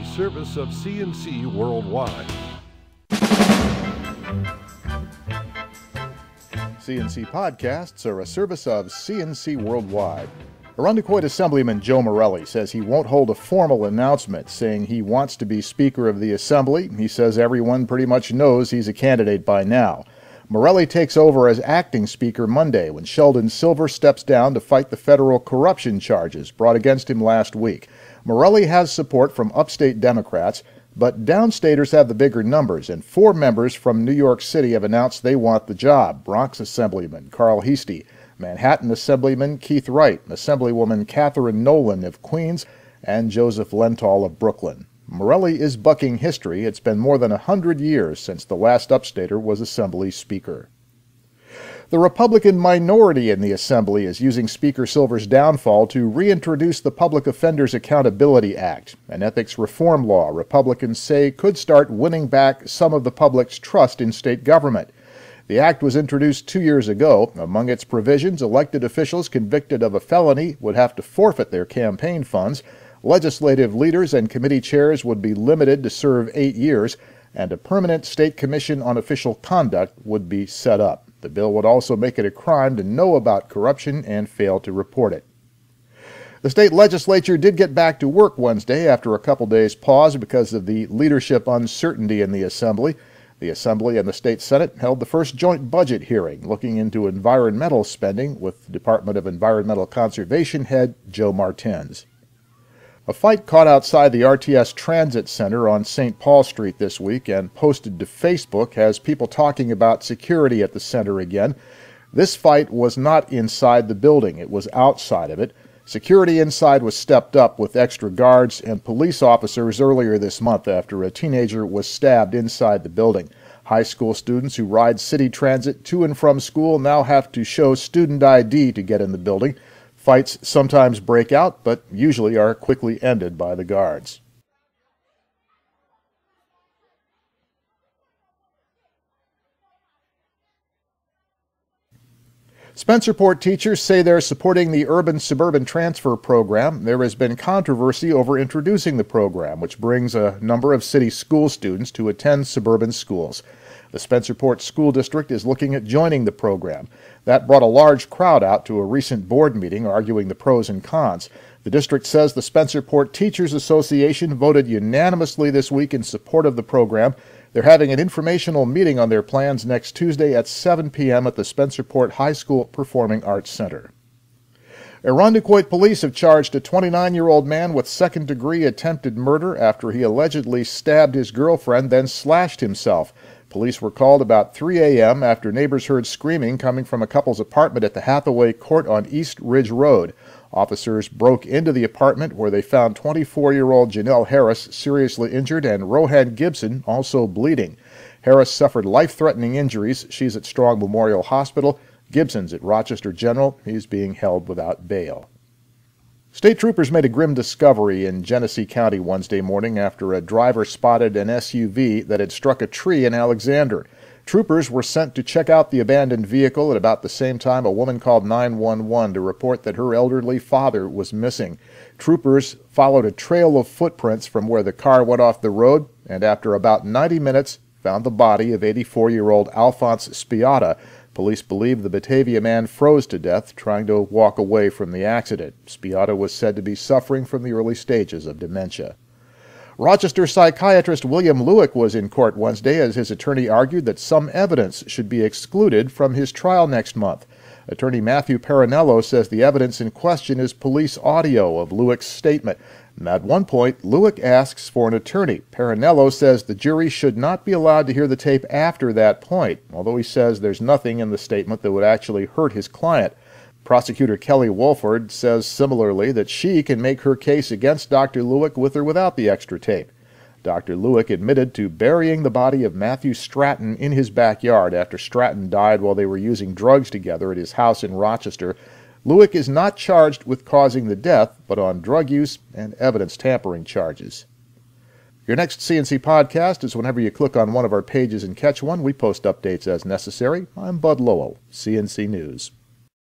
a service of CNC Worldwide. CNC podcasts are a service of CNC Worldwide. Irondequoit Assemblyman Joe Morelli says he won't hold a formal announcement saying he wants to be Speaker of the Assembly. He says everyone pretty much knows he's a candidate by now. Morelli takes over as acting Speaker Monday when Sheldon Silver steps down to fight the federal corruption charges brought against him last week. Morelli has support from upstate Democrats, but downstaters have the bigger numbers, and 4 members from New York City have announced they want the job. Bronx Assemblyman Carl Heastie, Manhattan Assemblyman Keith Wright, Assemblywoman Catherine Nolan of Queens, and Joseph Lenthal of Brooklyn. Morelli is bucking history. It's been more than 100 years since the last upstater was Assembly Speaker. The Republican minority in the Assembly is using Speaker Silver's downfall to reintroduce the Public Offenders Accountability Act, an ethics reform law Republicans say could start winning back some of the public's trust in state government. The act was introduced 2 years ago. Among its provisions, elected officials convicted of a felony would have to forfeit their campaign funds. Legislative leaders and committee chairs would be limited to serve 8 years, and a permanent state commission on official conduct would be set up. The bill would also make it a crime to know about corruption and fail to report it. The state legislature did get back to work Wednesday after a couple days' pause because of the leadership uncertainty in the Assembly. The Assembly and the State Senate held the first joint budget hearing looking into environmental spending with Department of Environmental Conservation head Joe Martins. A fight caught outside the RTS Transit Center on St. Paul Street this week and posted to Facebook has people talking about security at the center again. This fight was not inside the building. It was outside of it. Security inside was stepped up with extra guards and police officers earlier this month after a teenager was stabbed inside the building. High school students who ride city transit to and from school now have to show student ID to get in the building. Fights sometimes break out, but usually are quickly ended by the guards. Spencerport teachers say they're supporting the urban-suburban transfer program. There has been controversy over introducing the program, which brings a number of city school students to attend suburban schools. The Spencerport School District is looking at joining the program. That brought a large crowd out to a recent board meeting arguing the pros and cons. The district says the Spencerport Teachers Association voted unanimously this week in support of the program. They're having an informational meeting on their plans next Tuesday at 7 p.m. at the Spencerport High School Performing Arts Center. Irondequoit police have charged a 29-year-old man with second-degree attempted murder after he allegedly stabbed his girlfriend, then slashed himself. Police were called about 3 a.m. after neighbors heard screaming coming from a couple's apartment at the Hathaway Court on East Ridge Road. Officers broke into the apartment where they found 24-year-old Janelle Harris seriously injured and Rohan Gibson also bleeding. Harris suffered life-threatening injuries. She's at Strong Memorial Hospital. Gibson's at Rochester General. He's being held without bail. State troopers made a grim discovery in Genesee County Wednesday morning after a driver spotted an SUV that had struck a tree in Alexander. Troopers were sent to check out the abandoned vehicle at about the same time a woman called 911 to report that her elderly father was missing. Troopers followed a trail of footprints from where the car went off the road and after about 90 minutes found the body of 84-year-old Alphonse Spiata. Police believe the Batavia man froze to death trying to walk away from the accident. Spiata was said to be suffering from the early stages of dementia. Rochester psychiatrist William Lewick was in court Wednesday as his attorney argued that some evidence should be excluded from his trial next month. Attorney Matthew Parinello says the evidence in question is police audio of Lewick's statement. And at one point, Lewick asks for an attorney. Parinello says the jury should not be allowed to hear the tape after that point, although he says there's nothing in the statement that would actually hurt his client. Prosecutor Kelly Wolford says similarly that she can make her case against Dr. Lewick with or without the extra tape. Dr. Lewick admitted to burying the body of Matthew Stratton in his backyard after Stratton died while they were using drugs together at his house in Rochester. Lewick is not charged with causing the death, but on drug use and evidence tampering charges. Your next CNC podcast is whenever you click on one of our pages and catch one. We post updates as necessary. I'm Bud Lowell, CNC News.